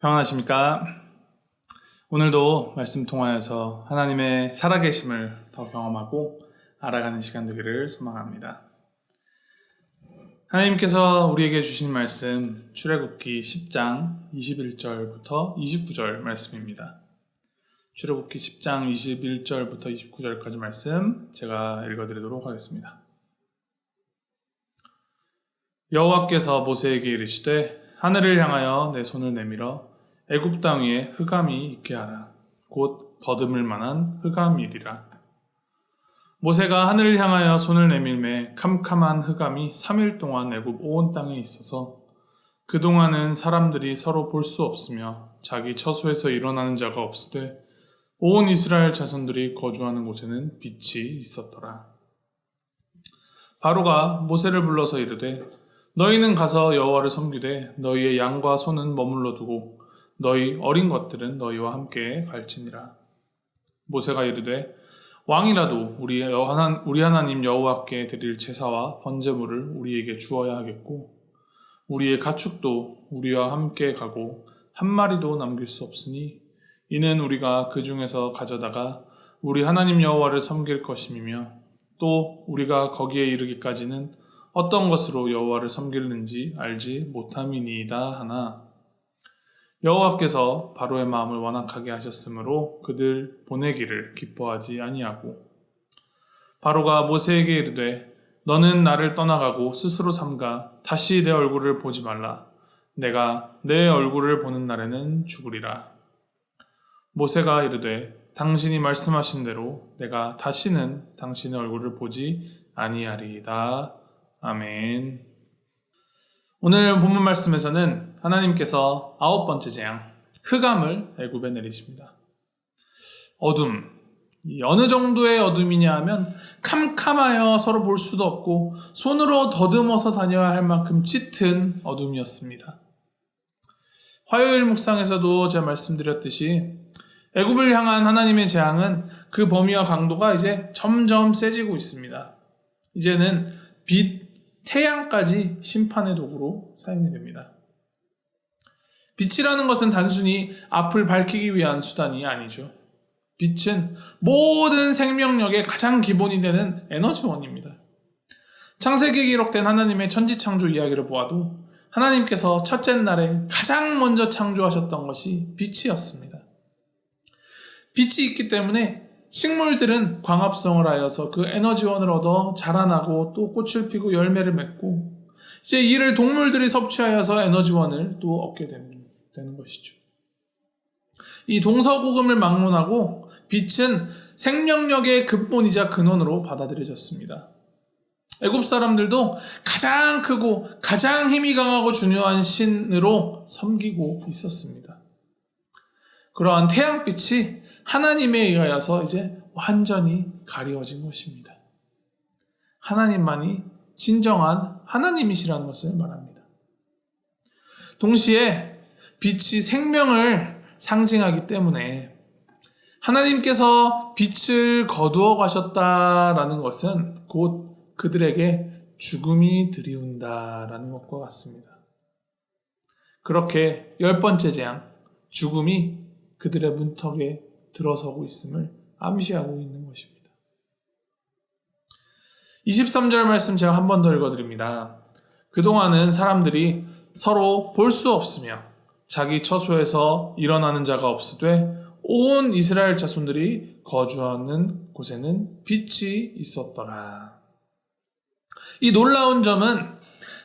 평안하십니까? 오늘도 말씀 통하여서 하나님의 살아계심을 더 경험하고 알아가는 시간 되기를 소망합니다. 하나님께서 우리에게 주신 말씀 출애굽기 10장 21절부터 29절 말씀입니다. 출애굽기 10장 21절부터 29절까지 말씀 제가 읽어드리도록 하겠습니다. 여호와께서 모세에게 이르시되 하늘을 향하여 내 손을 내밀어 애굽 땅 위에 흑암이 있게 하라. 곧 더듬을 만한 흑암이리라. 모세가 하늘을 향하여 손을 내밀매 캄캄한 흑암이 3일 동안 애굽 온 땅에 있어서 그동안은 사람들이 서로 볼 수 없으며 자기 처소에서 일어나는 자가 없으되 온 이스라엘 자손들이 거주하는 곳에는 빛이 있었더라. 바로가 모세를 불러서 이르되 너희는 가서 여호와를 섬기되 너희의 양과 소는 머물러 두고 너희 어린 것들은 너희와 함께 갈지니라. 모세가 이르되 왕이라도 우리 하나님 여호와께 드릴 제사와 번제물을 우리에게 주어야 하겠고 우리의 가축도 우리와 함께 가고 한 마리도 남길 수 없으니 이는 우리가 그 중에서 가져다가 우리 하나님 여호와를 섬길 것임이며 또 우리가 거기에 이르기까지는 어떤 것으로 여호와를 섬기는지 알지 못함이니이다 하나 여호와께서 바로의 마음을 완악하게 하셨으므로 그들 보내기를 기뻐하지 아니하고 바로가 모세에게 이르되 너는 나를 떠나가고 스스로 삼가 다시 내 얼굴을 보지 말라. 내가 내 얼굴을 보는 날에는 죽으리라. 모세가 이르되 당신이 말씀하신 대로 내가 다시는 당신의 얼굴을 보지 아니하리이다. 아멘. 오늘 본문 말씀에서는 하나님께서 9번째 재앙, 흑암을 애굽에 내리십니다. 어둠, 어느 정도의 어둠이냐 하면 캄캄하여 서로 볼 수도 없고 손으로 더듬어서 다녀야 할 만큼 짙은 어둠이었습니다. 화요일 묵상에서도 제가 말씀드렸듯이 애굽을 향한 하나님의 재앙은 그 범위와 강도가 이제 점점 세지고 있습니다. 이제는 빛, 태양까지 심판의 도구로 사용이 됩니다. 빛이라는 것은 단순히 앞을 밝히기 위한 수단이 아니죠. 빛은 모든 생명력의 가장 기본이 되는 에너지원입니다. 창세기에 기록된 하나님의 천지창조 이야기를 보아도 하나님께서 첫째 날에 가장 먼저 창조하셨던 것이 빛이었습니다. 빛이 있기 때문에 식물들은 광합성을 하여서 그 에너지원을 얻어 자라나고 또 꽃을 피고 열매를 맺고 이제 이를 동물들이 섭취하여서 에너지원을 또 얻게 되는 것이죠. 이 동서고금을 막론하고 빛은 생명력의 근본이자 근원으로 받아들여졌습니다. 애굽 사람들도 가장 크고 가장 힘이 강하고 중요한 신으로 섬기고 있었습니다. 그러한 태양빛이 하나님에 의하여서 이제 완전히 가리워진 것입니다. 하나님만이 진정한 하나님이시라는 것을 말합니다. 동시에 빛이 생명을 상징하기 때문에 하나님께서 빛을 거두어 가셨다라는 것은 곧 그들에게 죽음이 들이운다라는 것과 같습니다. 그렇게 10번째 재앙, 죽음이 그들의 문턱에 들어서고 있음을 암시하고 있는 것입니다. 23절 말씀 제가 한 번 더 읽어드립니다. 그동안은 사람들이 서로 볼 수 없으며 자기 처소에서 일어나는 자가 없으되 온 이스라엘 자손들이 거주하는 곳에는 빛이 있었더라. 이 놀라운 점은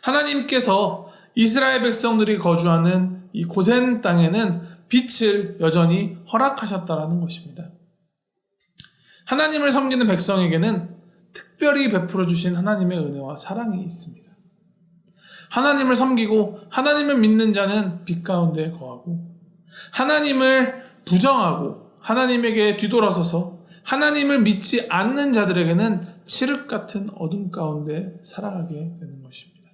하나님께서 이스라엘 백성들이 거주하는 이 고센 땅에는 빛을 여전히 허락하셨다라는 것입니다. 하나님을 섬기는 백성에게는 특별히 베풀어 주신 하나님의 은혜와 사랑이 있습니다. 하나님을 섬기고 하나님을 믿는 자는 빛 가운데 거하고 하나님을 부정하고 하나님에게 뒤돌아서서 하나님을 믿지 않는 자들에게는 칠흑 같은 어둠 가운데 살아가게 되는 것입니다.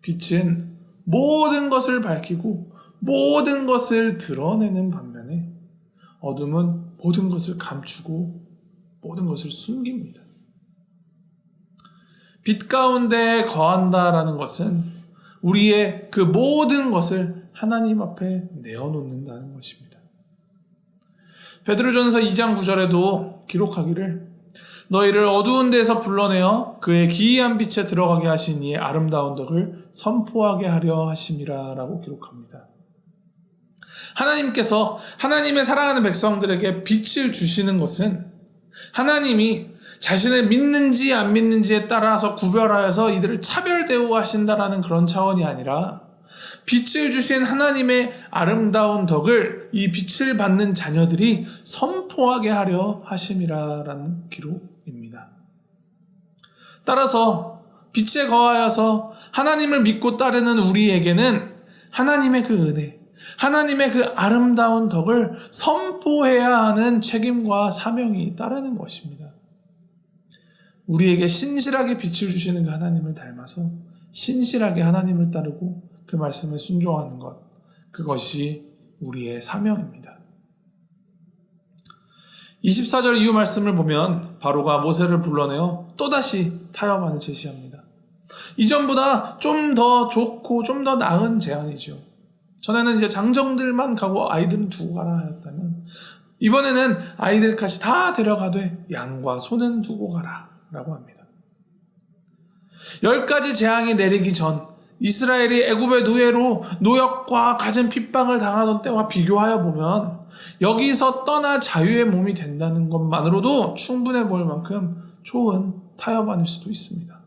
빛은 모든 것을 밝히고 모든 것을 드러내는 반면에 어둠은 모든 것을 감추고 모든 것을 숨깁니다. 빛 가운데 거한다라는 것은 우리의 그 모든 것을 하나님 앞에 내어놓는다는 것입니다. 베드로전서 2장 9절에도 기록하기를 너희를 어두운 데서 불러내어 그의 기이한 빛에 들어가게 하신 이의 아름다운 덕을 선포하게 하려 하심이라 라고 기록합니다. 하나님께서 하나님의 사랑하는 백성들에게 빛을 주시는 것은 하나님이 자신을 믿는지 안 믿는지에 따라서 구별하여서 이들을 차별 대우하신다라는 그런 차원이 아니라 빛을 주신 하나님의 아름다운 덕을 이 빛을 받는 자녀들이 선포하게 하려 하심이라라는 기록입니다. 따라서 빛에 거하여서 하나님을 믿고 따르는 우리에게는 하나님의 그 은혜, 하나님의 그 아름다운 덕을 선포해야 하는 책임과 사명이 따르는 것입니다. 우리에게 신실하게 빛을 주시는 그 하나님을 닮아서 신실하게 하나님을 따르고 그 말씀에 순종하는 것, 그것이 우리의 사명입니다. 24절 이후 말씀을 보면 바로가 모세를 불러내어 또다시 타협안을 제시합니다. 이전보다 좀 더 좋고 좀 더 나은 제안이죠. 전에는 이제 장정들만 가고 아이들은 두고 가라 하였다면 이번에는 아이들까지 다 데려가되 양과 소는 두고 가라 라고 합니다. 10가지 재앙이 내리기 전 이스라엘이 애굽의 노예로 노역과 갖은 핍박을 당하던 때와 비교하여 보면 여기서 떠나 자유의 몸이 된다는 것만으로도 충분해 보일 만큼 좋은 타협안일 수도 있습니다.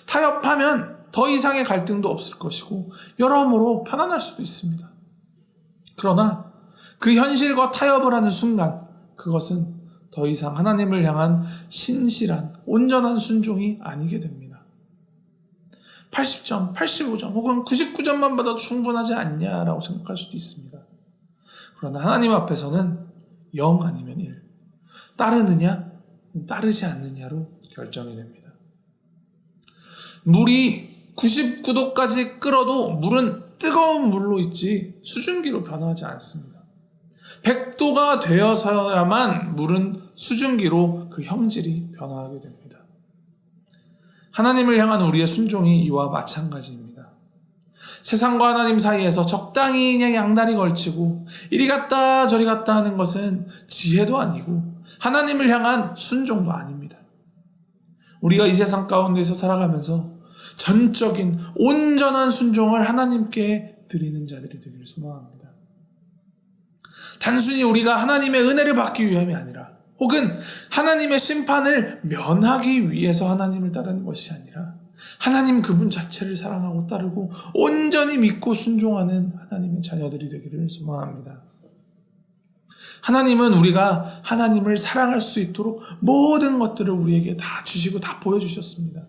타협하면 더 이상의 갈등도 없을 것이고 여러모로 편안할 수도 있습니다. 그러나 그 현실과 타협을 하는 순간 그것은 더 이상 하나님을 향한 신실한 온전한 순종이 아니게 됩니다. 80점, 85점 혹은 99점만 받아도 충분하지 않냐라고 생각할 수도 있습니다. 그러나 하나님 앞에서는 0 아니면 1, 따르느냐 따르지 않느냐로 결정이 됩니다. 물이 99도까지 끓어도 물은 뜨거운 물로 있지 수증기로 변화하지 않습니다. 100도가 되어서야만 물은 수증기로 그 형질이 변화하게 됩니다. 하나님을 향한 우리의 순종이 이와 마찬가지입니다. 세상과 하나님 사이에서 적당히 그냥 양다리 걸치고 이리 갔다 저리 갔다 하는 것은 지혜도 아니고 하나님을 향한 순종도 아닙니다. 우리가 이 세상 가운데서 살아가면서 전적인 온전한 순종을 하나님께 드리는 자들이 되기를 소망합니다. 단순히 우리가 하나님의 은혜를 받기 위함이 아니라 혹은 하나님의 심판을 면하기 위해서 하나님을 따르는 것이 아니라 하나님 그분 자체를 사랑하고 따르고 온전히 믿고 순종하는 하나님의 자녀들이 되기를 소망합니다. 하나님은 우리가 하나님을 사랑할 수 있도록 모든 것들을 우리에게 다 주시고 다 보여주셨습니다.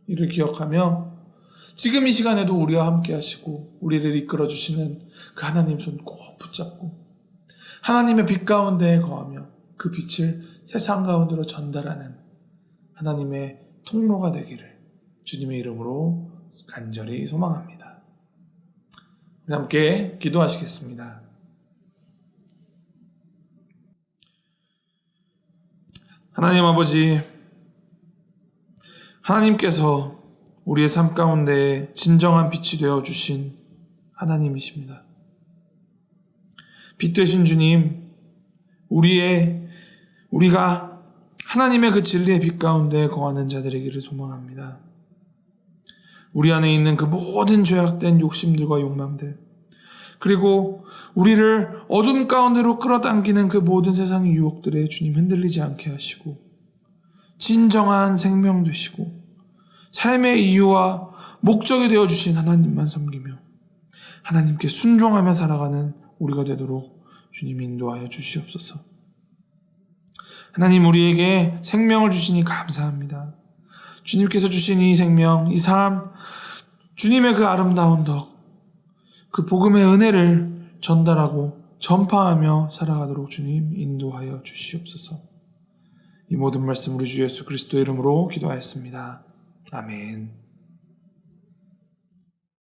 이를 기억하며 지금 이 시간에도 우리와 함께 하시고 우리를 이끌어 주시는 그 하나님 손 꼭 붙잡고 하나님의 빛 가운데에 거하며 그 빛을 세상 가운데로 전달하는 하나님의 통로가 되기를 주님의 이름으로 간절히 소망합니다. 우리 함께 기도하시겠습니다. 하나님 아버지, 하나님께서 우리의 삶 가운데 진정한 빛이 되어주신 하나님이십니다. 빛 되신 주님, 우리가 하나님의 그 진리의 빛 가운데 거하는 자들에게를 소망합니다. 우리 안에 있는 그 모든 죄악된 욕심들과 욕망들, 그리고 우리를 어둠 가운데로 끌어당기는 그 모든 세상의 유혹들에 주님 흔들리지 않게 하시고 진정한 생명 되시고 삶의 이유와 목적이 되어주신 하나님만 섬기며 하나님께 순종하며 살아가는 우리가 되도록 주님 인도하여 주시옵소서. 하나님, 우리에게 생명을 주시니 감사합니다. 주님께서 주신 이 생명, 이 삶, 주님의 그 아름다운 덕, 그 복음의 은혜를 전달하고 전파하며 살아가도록 주님 인도하여 주시옵소서. 이 모든 말씀 우리 주 예수 그리스도의 이름으로 기도하였습니다. 아멘.